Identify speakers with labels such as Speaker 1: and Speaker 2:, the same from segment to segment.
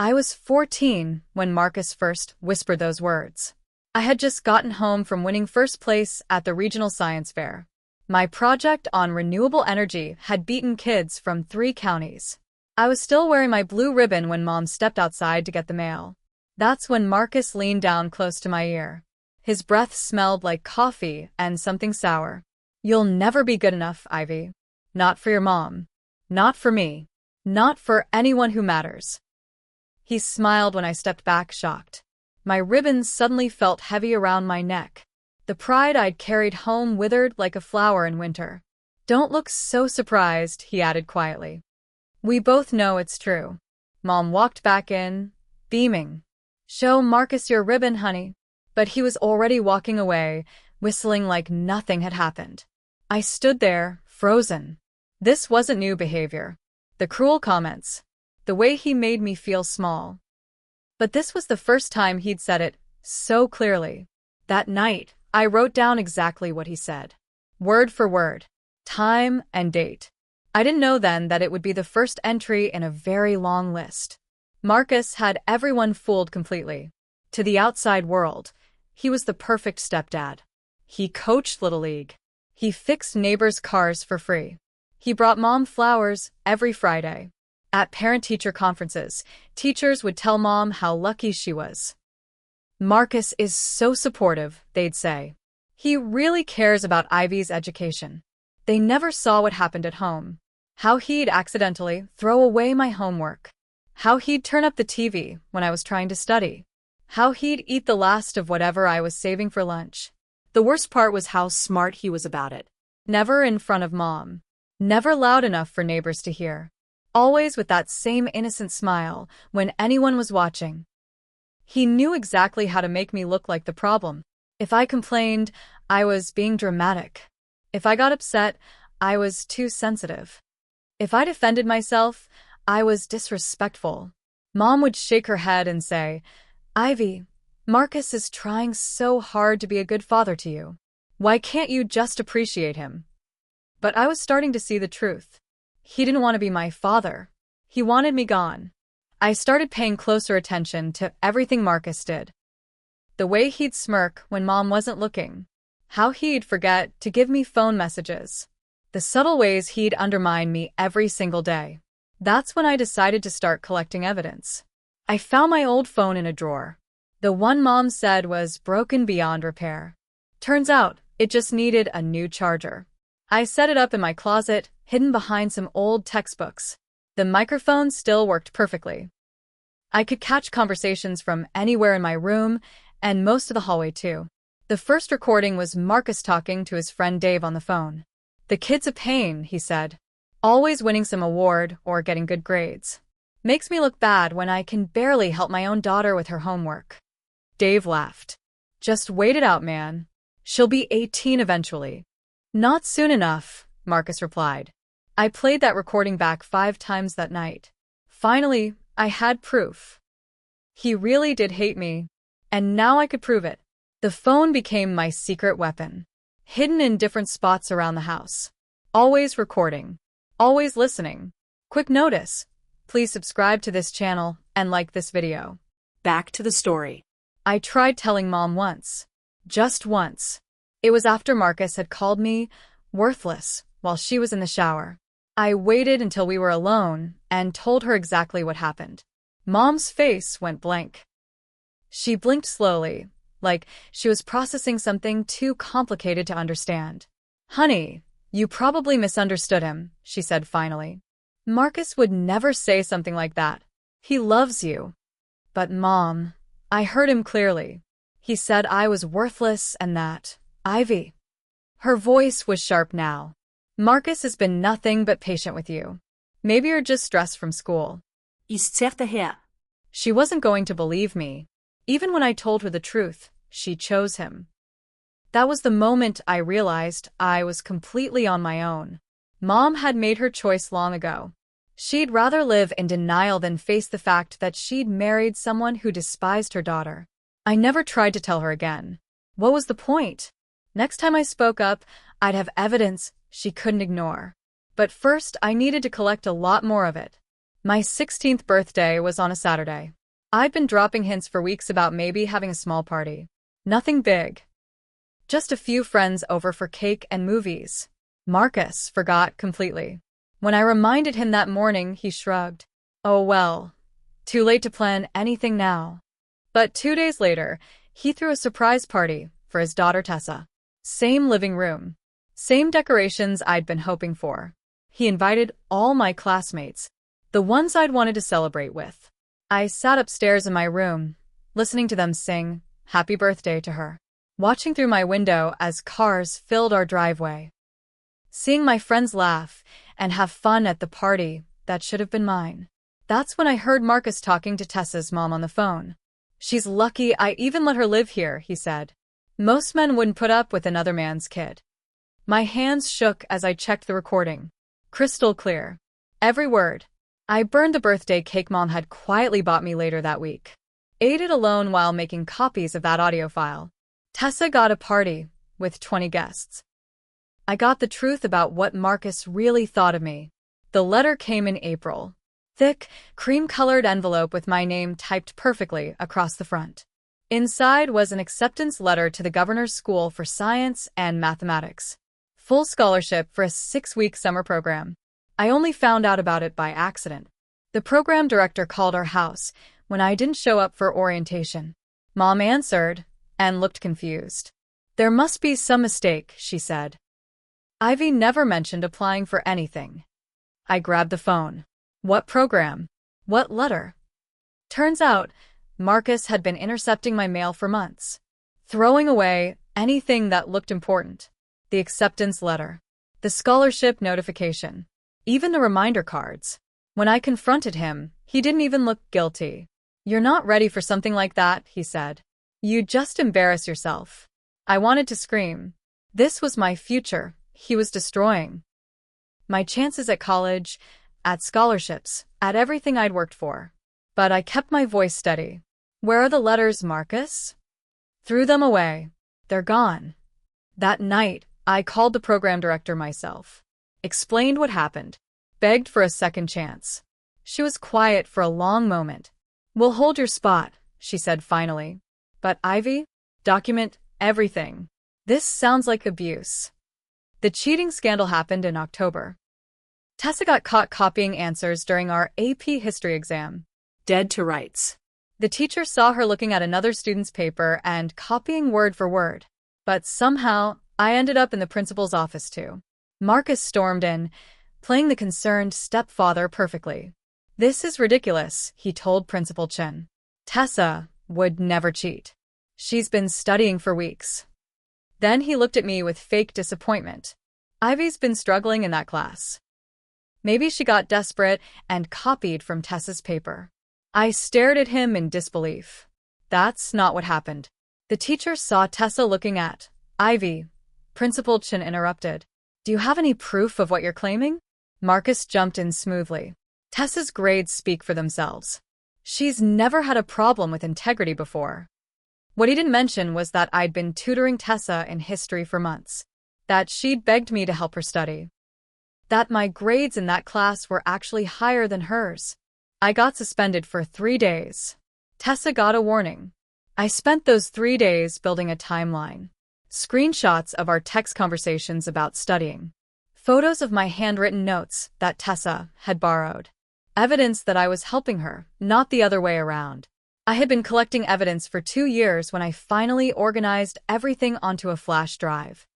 Speaker 1: I was 14 when Marcus first whispered those words. I had just gotten home from winning first place at the regional science fair. My project on renewable energy had beaten kids from 3 counties. I was still wearing my blue ribbon when Mom stepped outside to get the mail. That's when Marcus leaned down close to my ear. His breath smelled like coffee and something sour. "You'll never be good enough, Ivy. Not for your mom. Not for me. Not for anyone who matters." He smiled when I stepped back, shocked. My ribbon suddenly felt heavy around my neck. The pride I'd carried home withered like a flower in winter. "Don't look so surprised," he added quietly. "We both know it's true." Mom walked back in, beaming. "Show Marcus your ribbon, honey." But he was already walking away, whistling like nothing had happened. I stood there, frozen. This wasn't new behavior. The cruel comments. The way he made me feel small. But this was the first time he'd said it so clearly. That night, I wrote down exactly what he said. Word for word. Time and date. I didn't know then that it would be the first entry in a very long list. Marcus had everyone fooled completely. To the outside world, he was the perfect stepdad. He coached Little League. He fixed neighbors' cars for free. He brought Mom flowers every Friday. At parent-teacher conferences, teachers would tell Mom how lucky she was. "Marcus is so supportive," they'd say. "He really cares about Ivy's education." They never saw what happened at home. How he'd accidentally throw away my homework. How he'd turn up the TV when I was trying to study. How he'd eat the last of whatever I was saving for lunch. The worst part was how smart he was about it. Never in front of Mom. Never loud enough for neighbors to hear. Always with that same innocent smile when anyone was watching. He knew exactly how to make me look like the problem. If I complained, I was being dramatic. If I got upset, I was too sensitive. If I defended myself, I was disrespectful. Mom would shake her head and say, "Ivy, Marcus is trying so hard to be a good father to you. Why can't you just appreciate him?" But I was starting to see the truth. He didn't want to be my father. He wanted me gone. I started paying closer attention to everything Marcus did. The way he'd smirk when Mom wasn't looking. How he'd forget to give me phone messages. The subtle ways he'd undermine me every single day. That's when I decided to start collecting evidence. I found my old phone in a drawer. The one Mom said was broken beyond repair. Turns out, it just needed a new charger. I set it up in my closet, hidden behind some old textbooks. The microphone still worked perfectly. I could catch conversations from anywhere in my room, and most of the hallway too. The first recording was Marcus talking to his friend Dave on the phone. "The kid's a pain," he said. "Always winning some award or getting good grades. Makes me look bad when I can barely help my own daughter with her homework." Dave laughed. "Just wait it out, man. She'll be 18 eventually." "Not soon enough," Marcus replied. I played that recording back 5 times that night. Finally, I had proof. He really did hate me, and now I could prove it. The phone became my secret weapon, hidden in different spots around the house. Always recording, always listening. Quick notice, please subscribe to this channel and like this video.
Speaker 2: Back to the story.
Speaker 1: I tried telling Mom once. Just once. It was after Marcus had called me worthless while she was in the shower. I waited until we were alone and told her exactly what happened. Mom's face went blank. She blinked slowly, like she was processing something too complicated to understand. "Honey, you probably misunderstood him," she said finally. "Marcus would never say something like that. He loves you." "But Mom," I heard him clearly. "He said I was worthless and that, Ivy." Her voice was sharp now. "Marcus has been nothing but patient with you. Maybe you're just stressed from school."
Speaker 2: Stepdad.
Speaker 1: She wasn't going to believe me. Even when I told her the truth, she chose him. That was the moment I realized I was completely on my own. Mom had made her choice long ago. She'd rather live in denial than face the fact that she'd married someone who despised her daughter. I never tried to tell her again. What was the point? Next time I spoke up, I'd have evidence she couldn't ignore. But first, I needed to collect a lot more of it. My 16th birthday was on a Saturday. I'd been dropping hints for weeks about maybe having a small party. Nothing big. Just a few friends over for cake and movies. Marcus forgot completely. When I reminded him that morning, he shrugged. Oh well, too late to plan anything now. But 2 days later, he threw a surprise party for his daughter Tessa. Same living room. Same decorations I'd been hoping for. He invited all my classmates, the ones I'd wanted to celebrate with. I sat upstairs in my room, listening to them sing happy birthday to her, watching through my window as cars filled our driveway, seeing my friends laugh and have fun at the party that should have been mine. That's when I heard Marcus talking to Tessa's mom on the phone. She's lucky I even let her live here, he said. Most men wouldn't put up with another man's kid. My hands shook as I checked the recording. Crystal clear. Every word. I burned the birthday cake Mom had quietly bought me later that week. Ate it alone while making copies of that audio file. Tessa got a party with 20 guests. I got the truth about what Marcus really thought of me. The letter came in April. Thick, cream-colored envelope with my name typed perfectly across the front. Inside was an acceptance letter to the governor's school for science and mathematics. Full scholarship for a 6-week summer program. I only found out about it by accident. The program director called our house when I didn't show up for orientation. Mom answered and looked confused. There must be some mistake, she said. Ivy never mentioned applying for anything. I grabbed the phone. What program? What letter? Turns out, Marcus had been intercepting my mail for months, throwing away anything that looked important. The acceptance letter, the scholarship notification, even the reminder cards. When I confronted him, he didn't even look guilty. You're not ready for something like that, he said. You just embarrass yourself. I wanted to scream. This was my future he was destroying. My chances at college, at scholarships, at everything I'd worked for. But I kept my voice steady. Where are the letters, Marcus? Threw them away. They're gone. That night, I called the program director myself. Explained what happened. Begged for a second chance. She was quiet for a long moment. We'll hold your spot, she said finally. But Ivy, document everything. This sounds like abuse. The cheating scandal happened in October. Tessa got caught copying answers during our AP history exam.
Speaker 2: Dead to rights.
Speaker 1: The teacher saw her looking at another student's paper and copying word for word. But somehow, I ended up in the principal's office too. Marcus stormed in, playing the concerned stepfather perfectly. This is ridiculous, he told Principal Chen. Tessa would never cheat. She's been studying for weeks. Then he looked at me with fake disappointment. Ivy's been struggling in that class. Maybe she got desperate and copied from Tessa's paper. I stared at him in disbelief. That's not what happened. The teacher saw Tessa looking at Ivy. Principal Chen interrupted. Do you have any proof of what you're claiming? Marcus jumped in smoothly. Tessa's grades speak for themselves. She's never had a problem with integrity before. What he didn't mention was that I'd been tutoring Tessa in history for months. That she'd begged me to help her study. That my grades in that class were actually higher than hers. I got suspended for 3 days. Tessa got a warning. I spent those 3 days building a timeline. Screenshots of our text conversations about studying. Photos of my handwritten notes that Tessa had borrowed. Evidence that I was helping her, not the other way around. I had been collecting evidence for 2 years when I finally organized everything onto a flash drive.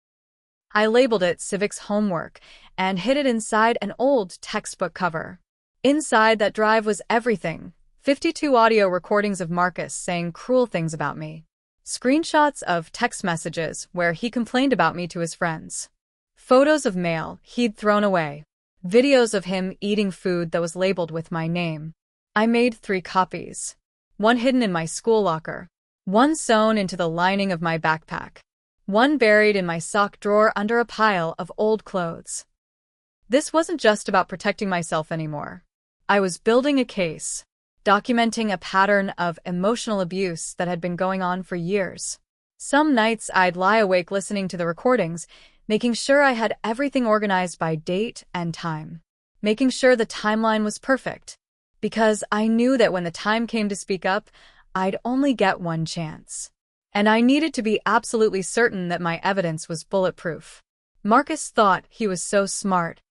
Speaker 1: I labeled it civics homework and hid it inside an old textbook cover. Inside that drive was everything. 52 audio recordings of Marcus saying cruel things about me. Screenshots of text messages where he complained about me to his friends. Photos of mail he'd thrown away. Videos of him eating food that was labeled with my name. I made 3 copies. One hidden in my school locker. One sewn into the lining of my backpack. One buried in my sock drawer under a pile of old clothes. This wasn't just about protecting myself anymore. I was building a case, documenting a pattern of emotional abuse that had been going on for years. Some nights I'd lie awake listening to the recordings, making sure I had everything organized by date and time. Making sure the timeline was perfect. because I knew that when the time came to speak up, I'd only get one chance. And I needed to be absolutely certain that my evidence was bulletproof. Marcus thought he was so smart,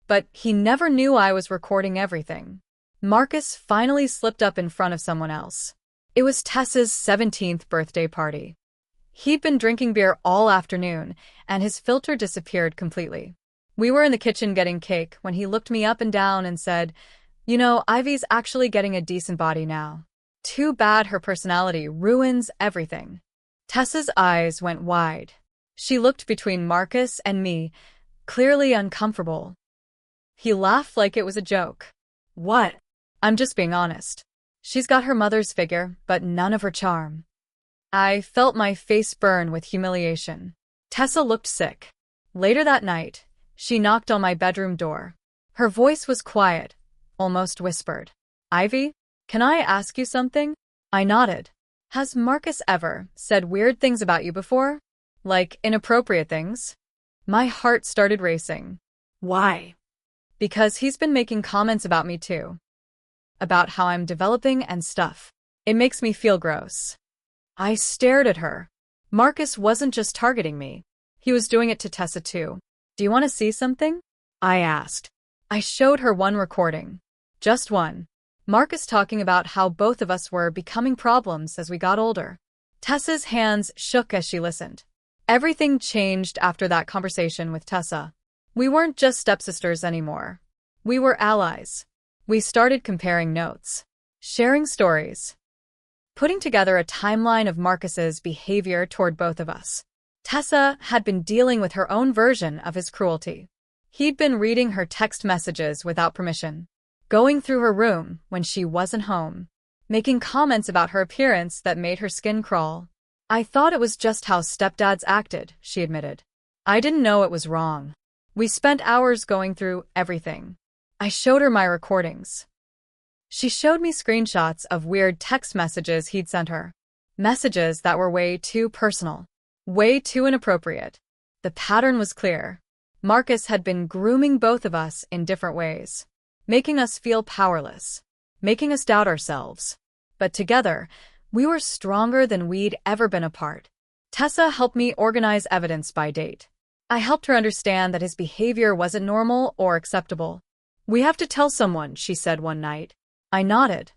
Speaker 1: but he never knew I was recording everything. Marcus finally slipped up in front of someone else. It was Tessa's 17th birthday party. He'd been drinking beer all afternoon, and his filter disappeared completely. We were in the kitchen getting cake when he looked me up and down and said, "You know, Ivy's actually getting a decent body now. Too bad her personality ruins everything." Tessa's eyes went wide. She looked between Marcus and me, clearly uncomfortable. He laughed like it was a joke.
Speaker 2: What?
Speaker 1: "I'm just being honest. She's got her mother's figure, but none of her charm." I felt my face burn with humiliation. Tessa looked sick. Later that night, she knocked on my bedroom door. Her voice was quiet, almost whispered. "Ivy, can I ask you something?" I nodded. "Has Marcus ever said weird things about you before? Like inappropriate things?" My heart started racing.
Speaker 2: Why?
Speaker 1: "Because he's been making comments about me too. About how I'm developing and stuff. It makes me feel gross." I stared at her. Marcus wasn't just targeting me. He was doing it to Tessa too. "Do you want to see something?" I asked. I showed her one recording. Just one. Marcus talking about how both of us were becoming problems as we got older. Tessa's hands shook as she listened. Everything changed after that conversation with Tessa. We weren't just stepsisters anymore. We were allies. We started comparing notes, sharing stories, putting together a timeline of Marcus's behavior toward both of us. Tessa had been dealing with her own version of his cruelty. He'd been reading her text messages without permission, going through her room when she wasn't home, making comments about her appearance that made her skin crawl. "I thought it was just how stepdads acted," she admitted. "I didn't know it was wrong." We spent hours going through everything. I showed her my recordings. She showed me screenshots of weird text messages he'd sent her. Messages that were way too personal, way too inappropriate. The pattern was clear. Marcus had been grooming both of us in different ways, making us feel powerless, making us doubt ourselves. But together, we were stronger than we'd ever been apart. Tessa helped me organize evidence by date. I helped her understand that his behavior wasn't normal or acceptable. "We have to tell someone," she said one night. I nodded.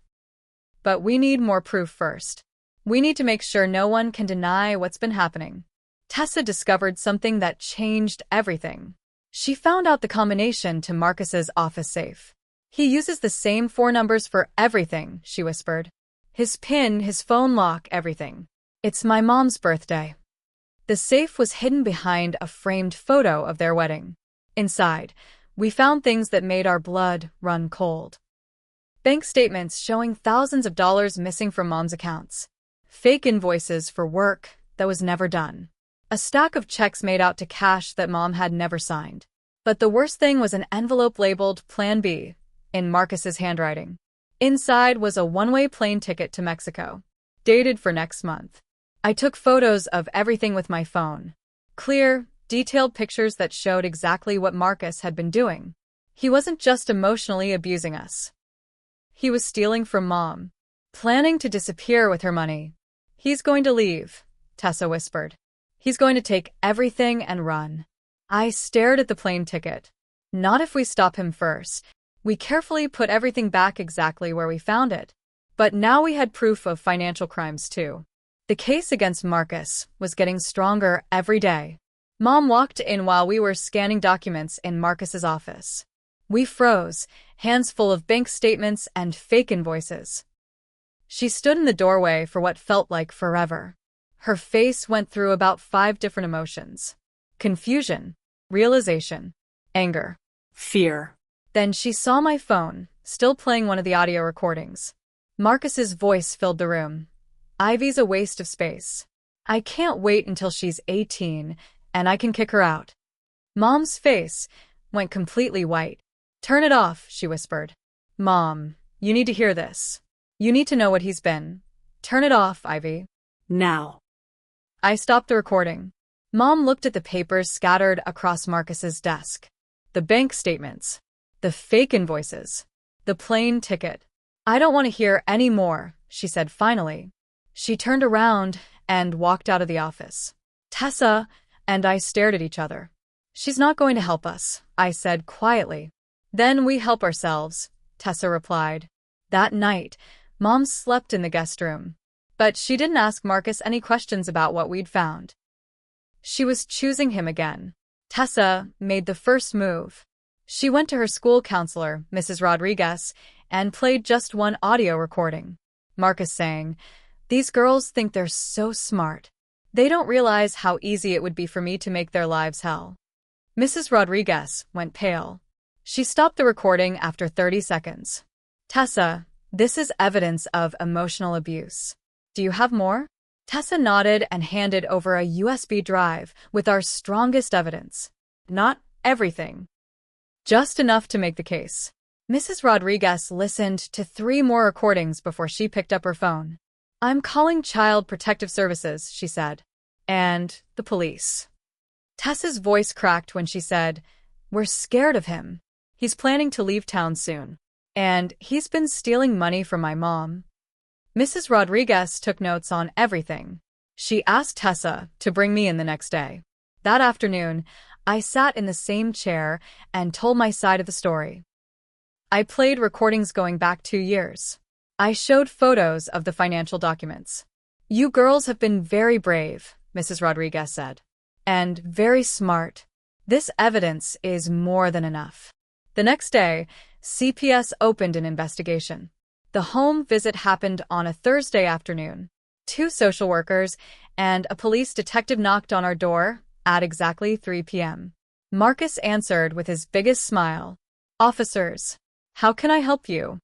Speaker 1: "But we need more proof first. We need to make sure no one can deny what's been happening." Tessa discovered something that changed everything. She found out the combination to Marcus's office safe. "He uses the same 4 numbers for everything," she whispered. "His PIN, his phone lock, everything. It's my mom's birthday." The safe was hidden behind a framed photo of their wedding. Inside, we found things that made our blood run cold. Bank statements showing thousands of dollars missing from mom's accounts. Fake invoices for work that was never done. A stack of checks made out to cash that mom had never signed. But the worst thing was an envelope labeled Plan B in Marcus's handwriting. Inside was a one-way plane ticket to Mexico, dated for next month. I took photos of everything with my phone. Clear, detailed pictures that showed exactly what Marcus had been doing. He wasn't just emotionally abusing us. He was stealing from mom, planning to disappear with her money. "He's going to leave," Tessa whispered. "He's going to take everything and run." I stared at the plane ticket. "Not if we stop him first." We carefully put everything back exactly where we found it. But now we had proof of financial crimes too. The case against Marcus was getting stronger every day. Mom walked in while we were scanning documents in Marcus's office. We froze, hands full of bank statements and fake invoices. She stood in the doorway for what felt like forever. Her face went through about 5 different emotions. Confusion, realization, anger,
Speaker 2: Fear.
Speaker 1: Then she saw my phone, still playing one of the audio recordings. Marcus's voice filled the room. "Ivy's a waste of space. I can't wait until she's 18, and I can kick her out." Mom's face went completely white. "Turn it off," she whispered. "Mom, you need to hear this. You need to know what he's been. Turn it off, Ivy."
Speaker 2: Now.
Speaker 1: I stopped the recording. Mom looked at the papers scattered across Marcus's desk. The bank statements. The fake invoices. The plane ticket. I don't want to hear any more, she said finally. She turned around and walked out of the office. Tessa and I stared at each other. She's not going to help us, I said quietly. Then we help ourselves, Tessa replied. That night, Mom slept in the guest room. But she didn't ask Marcus any questions about what we'd found. She was choosing him again. Tessa made the first move. She went to her school counselor, Mrs. Rodriguez, and played just one audio recording. Marcus saying, "These girls think they're so smart. They don't realize how easy it would be for me to make their lives hell." Mrs. Rodriguez went pale. She stopped the recording after 30 seconds. "Tessa, this is evidence of emotional abuse. Do you have more?" Tessa nodded and handed over a USB drive with our strongest evidence. "Not everything. Just enough to make the case." Mrs. Rodriguez listened to 3 more recordings before she picked up her phone. "I'm calling Child Protective Services," she said. "And the police." Tessa's voice cracked when she said, "We're scared of him. He's planning to leave town soon. And he's been stealing money from my mom." Mrs. Rodriguez took notes on everything. She asked Tessa to bring me in the next day. That afternoon, I sat in the same chair and told my side of the story. I played recordings going back 2 years. I showed photos of the financial documents. "You girls have been very brave," Mrs. Rodriguez said. "And very smart. This evidence is more than enough." The next day, CPS opened an investigation. The home visit happened on a Thursday afternoon. 2 social workers and a police detective knocked on our door at exactly 3 p.m. Marcus answered with his biggest smile. "Officers, how can I help you?"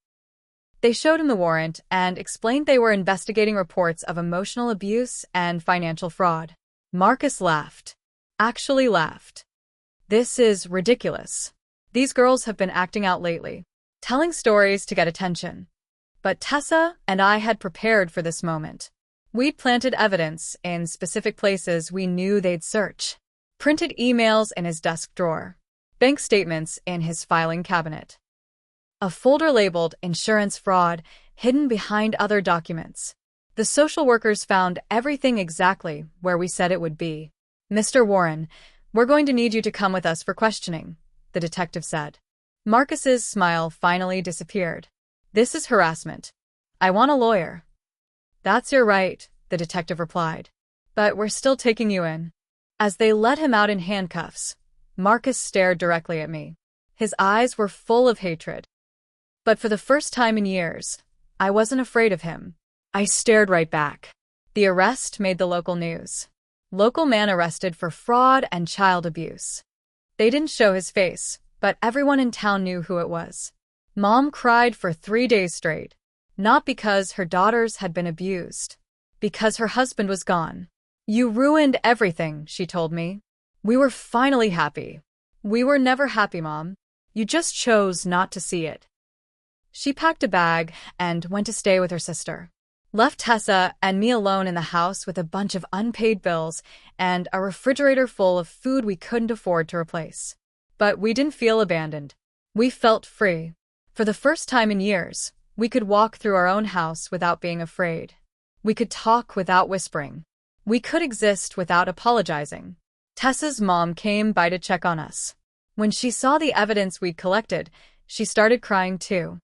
Speaker 1: They showed him the warrant and explained they were investigating reports of emotional abuse and financial fraud. Marcus laughed. Actually laughed. "This is ridiculous. These girls have been acting out lately, telling stories to get attention." But Tessa and I had prepared for this moment. We'd planted evidence in specific places we knew they'd search. Printed emails in his desk drawer. Bank statements in his filing cabinet. A folder labeled insurance fraud hidden behind other documents. The social workers found everything exactly where we said it would be. "Mr. Warren, we're going to need you to come with us for questioning," the detective said. Marcus's smile finally disappeared. "This is harassment. I want a lawyer." "That's your right," the detective replied. "But we're still taking you in." As they let him out in handcuffs, Marcus stared directly at me. His eyes were full of hatred. But for the first time in years, I wasn't afraid of him. I stared right back. The arrest made the local news. Local man arrested for fraud and child abuse. They didn't show his face, but everyone in town knew who it was. Mom cried for 3 days straight, not because her daughters had been abused, because her husband was gone. "You ruined everything," she told me. "We were finally happy." "We were never happy, Mom. You just chose not to see it." She packed a bag and went to stay with her sister. Left Tessa and me alone in the house with a bunch of unpaid bills and a refrigerator full of food we couldn't afford to replace. But we didn't feel abandoned. We felt free. For the first time in years, we could walk through our own house without being afraid. We could talk without whispering. We could exist without apologizing. Tessa's mom came by to check on us. When she saw the evidence we'd collected, she started crying too.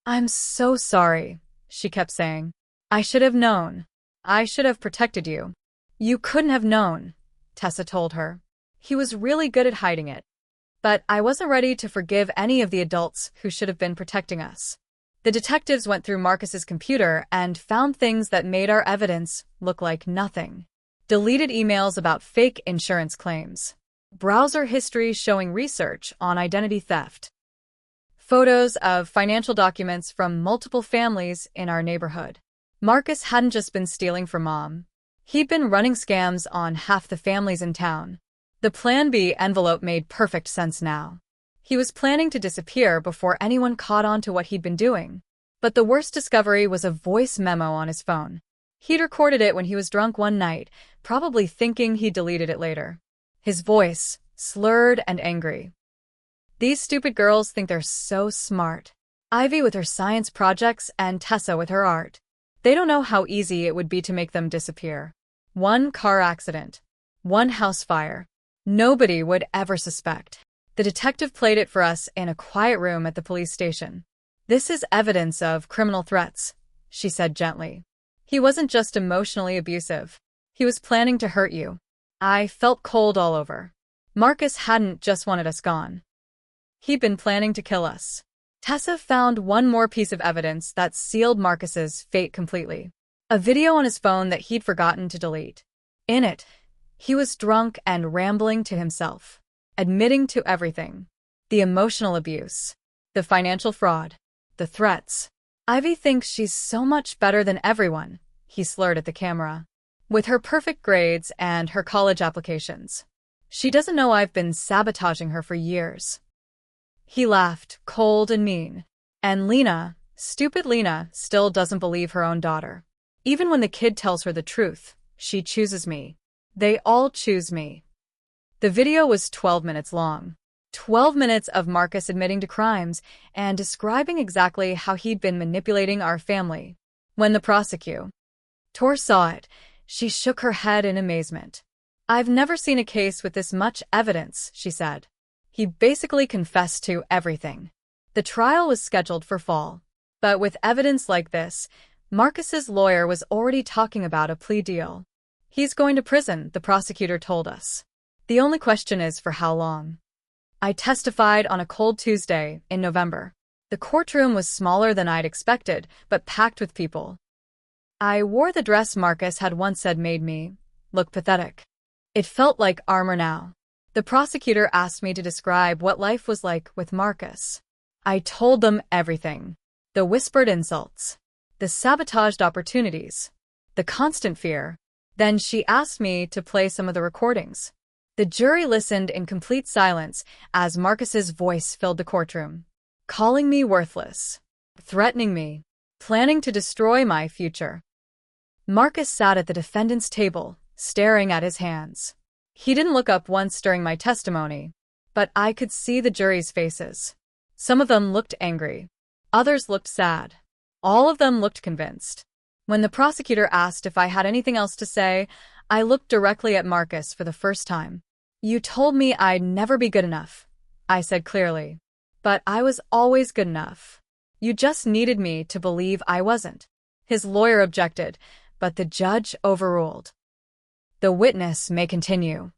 Speaker 1: "I'm so sorry," she kept saying. "I should have known. I should have protected you." "You couldn't have known," Tessa told her. "He was really good at hiding it." But I wasn't ready to forgive any of the adults who should have been protecting us. The detectives went through Marcus's computer and found things that made our evidence look like nothing. Deleted emails about fake insurance claims. Browser history showing research on identity theft. Photos of financial documents from multiple families in our neighborhood. Marcus hadn't just been stealing from Mom. He'd been running scams on half the families in town. The Plan B envelope made perfect sense now. He was planning to disappear before anyone caught on to what he'd been doing. But the worst discovery was a voice memo on his phone. He'd recorded it when he was drunk one night, probably thinking he'd deleted it later. His voice, slurred and angry. "These stupid girls think they're so smart. Ivy with her science projects and Tessa with her art. They don't know how easy it would be to make them disappear. One car accident. One house fire. Nobody would ever suspect. The detective played it for us in a quiet room at the police station. This is evidence of criminal threats, she said gently. He wasn't just emotionally abusive. He was planning to hurt you. I felt cold all over. Marcus hadn't just wanted us gone. He'd been planning to kill us. Tessa found one more piece of evidence that sealed Marcus's fate completely. A video on his phone that he'd forgotten to delete. In it, he was drunk and rambling to himself, admitting to everything. The emotional abuse, the financial fraud, the threats. Ivy thinks she's so much better than everyone, he slurred at the camera. With her perfect grades and her college applications. She doesn't know I've been sabotaging her for years. He laughed, cold and mean. And Lena, stupid Lena, still doesn't believe her own daughter. Even when the kid tells her the truth, she chooses me. They all choose me. The video was 12 minutes long. 12 minutes of Marcus admitting to crimes and describing exactly how he'd been manipulating our family. When the prosecutor saw it, she shook her head in amazement. I've never seen a case with this much evidence, she said. He basically confessed to everything. The trial was scheduled for fall. But with evidence like this, Marcus's lawyer was already talking about a plea deal. He's going to prison, the prosecutor told us. The only question is for how long. I testified on a cold Tuesday in November. The courtroom was smaller than I'd expected, but packed with people. I wore the dress Marcus had once said made me look pathetic. It felt like armor now. The prosecutor asked me to describe what life was like with Marcus. I told them everything. The whispered insults. The sabotaged opportunities. The constant fear. Then she asked me to play some of the recordings. The jury listened in complete silence as Marcus's voice filled the courtroom. Calling me worthless. Threatening me. Planning to destroy my future. Marcus sat at the defendant's table, staring at his hands. He didn't look up once during my testimony, but I could see the jury's faces. Some of them looked angry. Others looked sad. All of them looked convinced. When the prosecutor asked if I had anything else to say, I looked directly at Marcus for the first time. You told me I'd never be good enough, I said clearly. But I was always good enough. You just needed me to believe I wasn't. His lawyer objected, but the judge overruled. The witness may continue.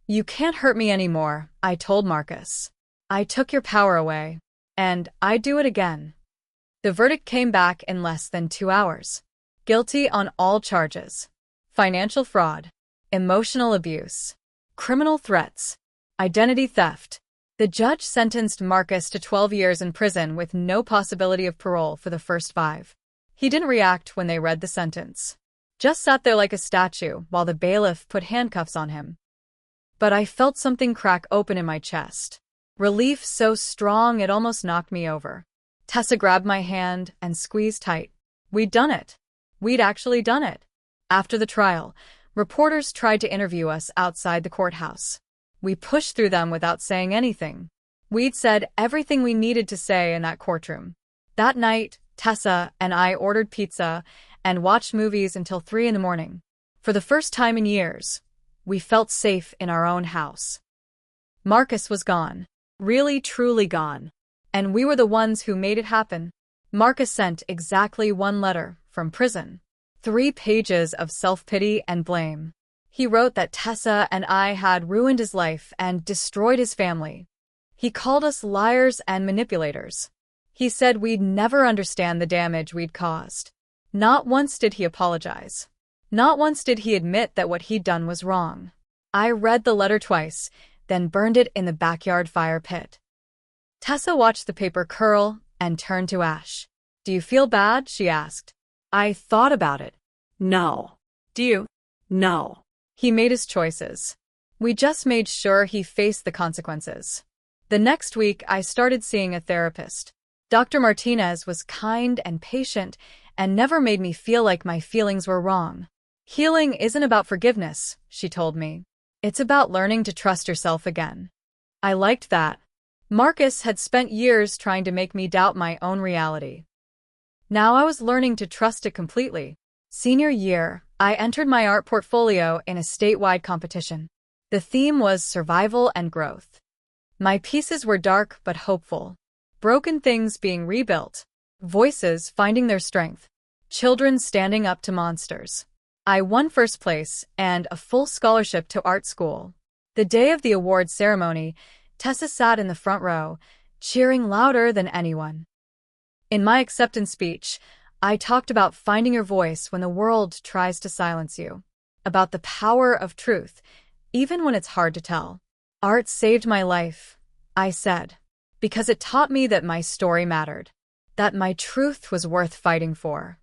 Speaker 1: You can't hurt me anymore, I told Marcus. I took your power away. And I'd do it again. The verdict came back in less than 2 hours. Guilty on all charges. Financial fraud. Emotional abuse. Criminal threats. Identity theft. The judge sentenced Marcus to 12 years in prison with no possibility of parole for the first 5. He didn't react when they read the sentence. Just sat there like a statue while the bailiff put handcuffs on him. But I felt something crack open in my chest. Relief so strong it almost knocked me over. Tessa grabbed my hand and squeezed tight. We'd done it. We'd actually done it. After the trial, reporters tried to interview us outside the courthouse. We pushed through them without saying anything. We'd said everything we needed to say in that courtroom. That night, Tessa and I ordered pizza and watched movies until 3 in the morning. For the first time in years, we felt safe in our own house. Marcus was gone. Really, truly gone. And we were the ones who made it happen. Marcus sent exactly 1 letter from prison. 3 pages of self-pity and blame. He wrote that Tessa and I had ruined his life and destroyed his family. He called us liars and manipulators. He said we'd never understand the damage we'd caused. Not once did he apologize. Not once did he admit that what he'd done was wrong. I read the letter twice, then burned it in the backyard fire pit. Tessa watched the paper curl and turn to ash. Do you feel bad? She asked. I thought about it.
Speaker 2: No.
Speaker 1: Do you?
Speaker 2: No.
Speaker 1: He made his choices. We just made sure he faced the consequences. The next week, I started seeing a therapist. Dr. Martinez was kind and patient and never made me feel like my feelings were wrong. Healing isn't about forgiveness, she told me. It's about learning to trust yourself again. I liked that. Marcus had spent years trying to make me doubt my own reality. Now I was learning to trust it completely. Senior year, I entered my art portfolio in a statewide competition. The theme was survival and growth. My pieces were dark but hopeful. Broken things being rebuilt. Voices finding their strength. Children standing up to monsters. I won first place and a full scholarship to art school. The day of the award ceremony, Tessa sat in the front row, cheering louder than anyone. In my acceptance speech, I talked about finding your voice when the world tries to silence you. About the power of truth, even when it's hard to tell. Art saved my life, I said, because it taught me that my story mattered, that my truth was worth fighting for.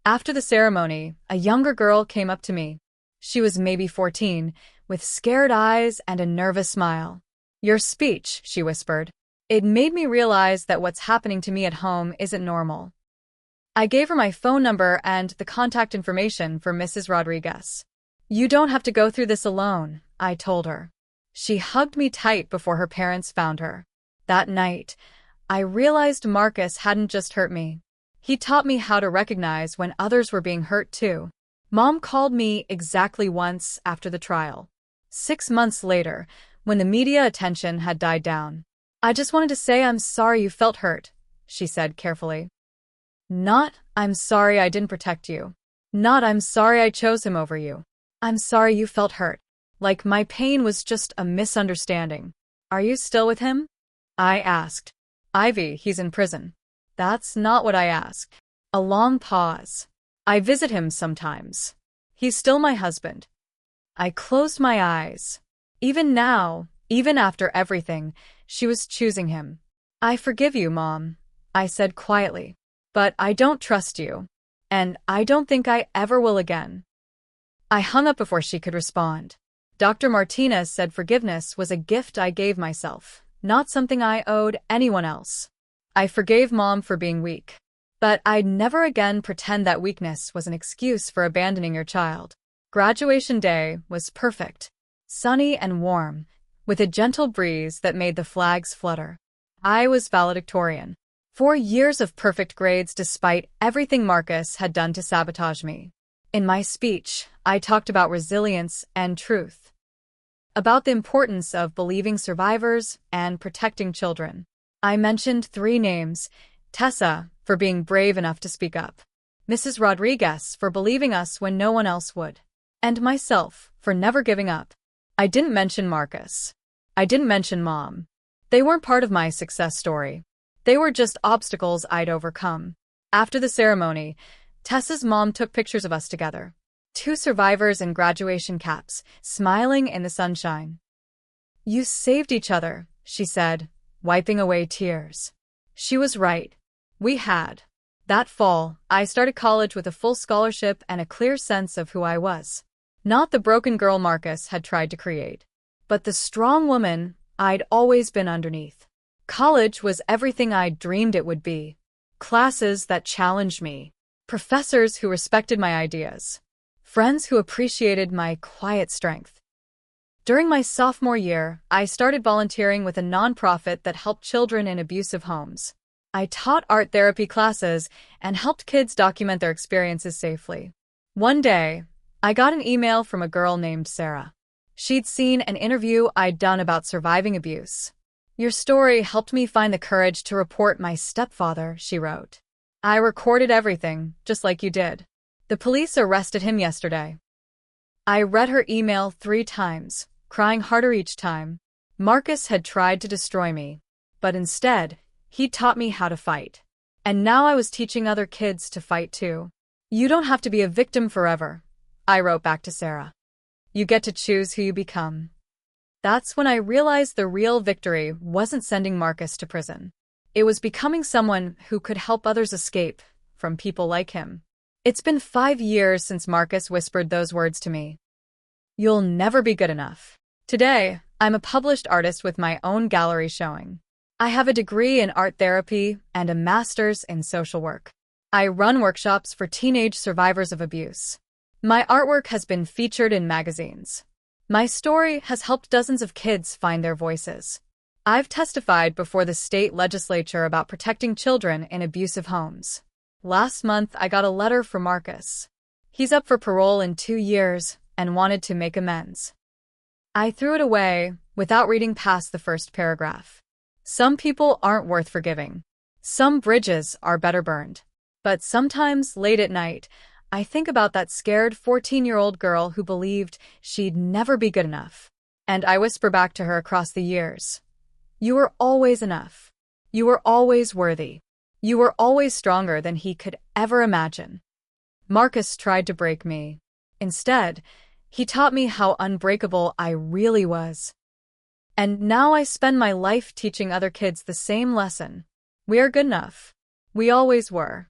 Speaker 1: After the ceremony, a younger girl came up to me. She was maybe 14, with scared eyes and a nervous smile. "Your speech," she whispered. It made me realize that what's happening to me at home isn't normal. I gave her my phone number and the contact information for Mrs. Rodriguez. "You don't have to go through this alone," I told her. She hugged me tight before her parents found her. That night, I realized Marcus hadn't just hurt me. He taught me how to recognize when others were being hurt too. Mom called me exactly once after the trial. 6 months later, when the media attention had died down. "I just wanted to say I'm sorry you felt hurt," she said carefully. "Not, I'm sorry I didn't protect you. Not, I'm sorry I chose him over you. I'm sorry you felt hurt. Like my pain was just a misunderstanding." "Are you still with him?" I asked. "Ivy, he's in prison." "That's not what I asked." A long pause. "I visit him sometimes. He's still my husband." I closed my eyes. Even now, even after everything, she was choosing him. "I forgive you, Mom," I said quietly. "But I don't trust you. And I don't think I ever will again." I hung up before she could respond. Dr. Martinez said forgiveness was a gift I gave myself, not something I owed anyone else. I forgave Mom for being weak. But I'd never again pretend that weakness was an excuse for abandoning your child. Graduation day was perfect, sunny and warm, with a gentle breeze that made the flags flutter. I was valedictorian. 4 years of perfect grades despite everything Marcus had done to sabotage me. In my speech, I talked about resilience and truth. About the importance of believing survivors and protecting children. I mentioned 3 names: Tessa, for being brave enough to speak up; Mrs. Rodriguez, for believing us when no one else would; and myself, for never giving up. I didn't mention Marcus. I didn't mention Mom. They weren't part of my success story. They were just obstacles I'd overcome. After the ceremony, Tessa's mom took pictures of us together. 2 survivors in graduation caps, smiling in the sunshine. "You saved each other," she said, wiping away tears. She was right. We had. That fall, I started college with a full scholarship and a clear sense of who I was. Not the broken girl Marcus had tried to create, but the strong woman I'd always been underneath. College was everything I'd dreamed it would be. Classes that challenged me. Professors who respected my ideas. Friends who appreciated my quiet strength. During my sophomore year, I started volunteering with a nonprofit that helped children in abusive homes. I taught art therapy classes and helped kids document their experiences safely. One day, I got an email from a girl named Sarah. She'd seen an interview I'd done about surviving abuse. "Your story helped me find the courage to report my stepfather," she wrote. "I recorded everything, just like you did. The police arrested him yesterday." I read her email 3 times, crying harder each time. Marcus had tried to destroy me, but instead, he taught me how to fight. And now I was teaching other kids to fight too. "You don't have to be a victim forever," I wrote back to Sarah. "You get to choose who you become." That's when I realized the real victory wasn't sending Marcus to prison. It was becoming someone who could help others escape from people like him. It's been 5 years since Marcus whispered those words to me. "You'll never be good enough." Today, I'm a published artist with my own gallery showing. I have a degree in art therapy and a master's in social work. I run workshops for teenage survivors of abuse. My artwork has been featured in magazines. My story has helped dozens of kids find their voices. I've testified before the state legislature about protecting children in abusive homes. Last month, I got a letter from Marcus. He's up for parole in 2 years and wanted to make amends. I threw it away without reading past the first paragraph. Some people aren't worth forgiving. Some bridges are better burned. But sometimes, late at night, I think about that scared 14-year-old girl who believed she'd never be good enough. And I whisper back to her across the years, "You were always enough. You were always worthy. You were always stronger than he could ever imagine." Marcus tried to break me. Instead, he taught me how unbreakable I really was. And now I spend my life teaching other kids the same lesson. We are good enough. We always were.